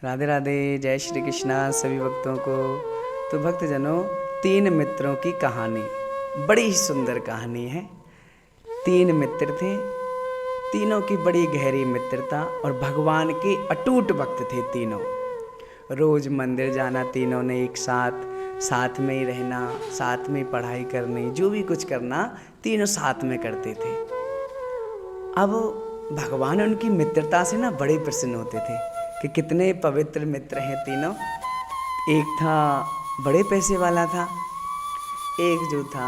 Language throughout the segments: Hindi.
राधे राधे, जय श्री कृष्णा सभी भक्तों को। तो भक्तजनों, 3 मित्रों की कहानी, बड़ी ही सुंदर कहानी है। 3 मित्र थे, तीनों की बड़ी गहरी मित्रता और भगवान के अटूट भक्त थे तीनों। रोज मंदिर जाना तीनों ने एक साथ, साथ में ही रहना, साथ में पढ़ाई करनी, जो भी कुछ करना तीनों साथ में करते थे। अब भगवान उनकी मित्रता से ना बड़े प्रसन्न होते थे कि कितने पवित्र मित्र हैं तीनों। एक था बड़े पैसे वाला था, एक जो था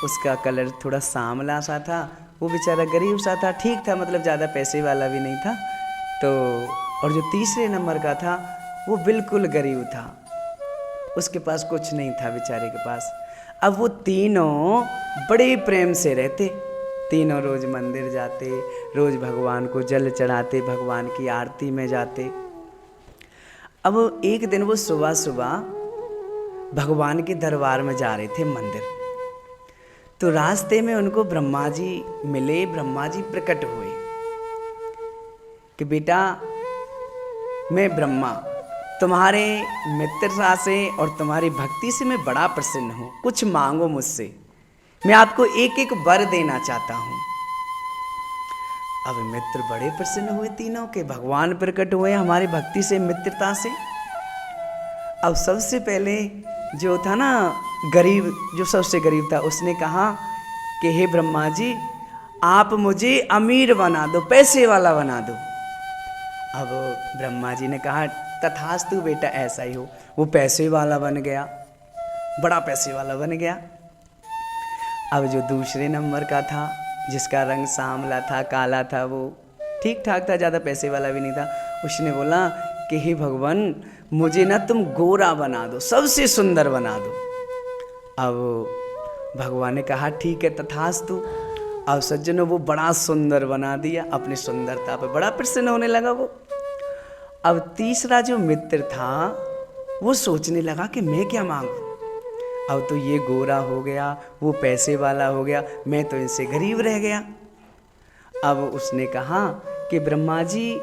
उसका कलर थोड़ा सांवला सा था, वो बेचारा गरीब सा था, ठीक था, मतलब ज़्यादा पैसे वाला भी नहीं था। तो और जो तीसरे नंबर का था वो बिल्कुल गरीब था, उसके पास कुछ नहीं था बेचारे के पास। अब वो तीनों बड़े प्रेम से रहते, तीनों रोज़ मंदिर जाते, रोज़ भगवान को जल चढ़ाते, भगवान की आरती में जाते। अब एक दिन वो सुबह सुबह भगवान के दरबार में जा रहे थे मंदिर। तो रास्ते में उनको ब्रह्मा जी मिले, ब्रह्मा जी प्रकट हुए कि बेटा मैं ब्रह्मा तुम्हारे मित्रता से और तुम्हारी भक्ति से मैं बड़ा प्रसन्न हूँ, कुछ मांगो मुझसे, मैं आपको एक एक वर देना चाहता हूँ। अब मित्र बड़े प्रसन्न हुए तीनों के, भगवान प्रकट हुए हमारी भक्ति से, मित्रता से। अब सबसे पहले जो था ना गरीब, जो सबसे गरीब था, उसने कहा कि हे ब्रह्मा जी आप मुझे अमीर बना दो, पैसे वाला बना दो। अब ब्रह्मा जी ने कहा तथास्तु बेटा, ऐसा ही हो। वो पैसे वाला बन गया, बड़ा पैसे वाला बन गया। अब जो दूसरे नंबर का था, जिसका रंग सांवला था, काला था, वो ठीक ठाक था, ज़्यादा पैसे वाला भी नहीं था, उसने बोला कि हे भगवान मुझे ना तुम गोरा बना दो, सबसे सुंदर बना दो। अब भगवान ने कहा ठीक है तथास्तु। अब सज्जनों वो बड़ा सुंदर बना दिया, अपनी सुंदरता पर बड़ा प्रसन्न होने लगा वो। अब तीसरा जो मित्र था वो सोचने लगा कि मैं क्या मांगूं, अब तो ये गोरा हो गया, वो पैसे वाला हो गया, मैं तो इनसे गरीब रह गया। अब उसने कहा कि ब्रह्मा जी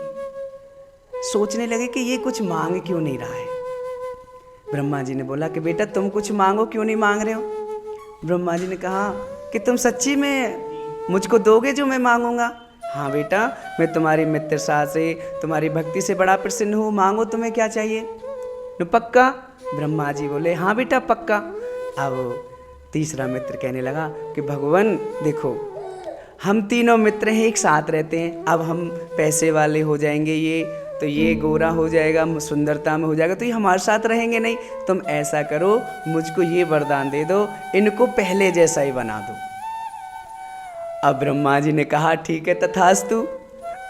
सोचने लगे कि ये कुछ मांग क्यों नहीं रहा है। ब्रह्मा जी ने बोला कि बेटा तुम कुछ मांगो, क्यों नहीं मांग रहे हो। ब्रह्मा जी ने कहा कि तुम सच्ची में मुझको दोगे जो मैं मांगूंगा। हाँ बेटा, मैं तुम्हारी मित्रता से, तुम्हारी भक्ति से बड़ा प्रसन्न हूँ, मांगो तुम्हें क्या चाहिए। तो पक्का? ब्रह्मा जी बोले हाँ बेटा पक्का। अब तीसरा मित्र कहने लगा कि भगवान देखो हम तीनों मित्र हैं, एक साथ रहते हैं, अब हम पैसे वाले हो जाएंगे, ये गोरा हो जाएगा, सुंदरता में हो जाएगा, तो ये हमारे साथ रहेंगे नहीं। तुम ऐसा करो, मुझको ये वरदान दे दो, इनको पहले जैसा ही बना दो। अब ब्रह्मा जी ने कहा ठीक है तथास्तु।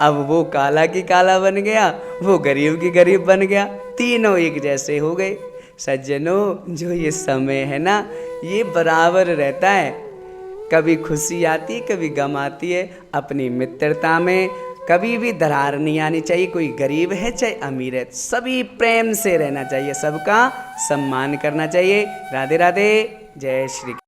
अब वो काला की काला बन गया, वो गरीब की गरीब बन गया, तीनों एक जैसे हो गए। सज्जनों, जो ये समय है ना, ये बराबर रहता है, कभी खुशी आती है, कभी गम आती है। अपनी मित्रता में कभी भी दरार नहीं आनी चाहिए। कोई गरीब है चाहे अमीर है, सभी प्रेम से रहना चाहिए, सबका सम्मान करना चाहिए। राधे राधे, जय श्री।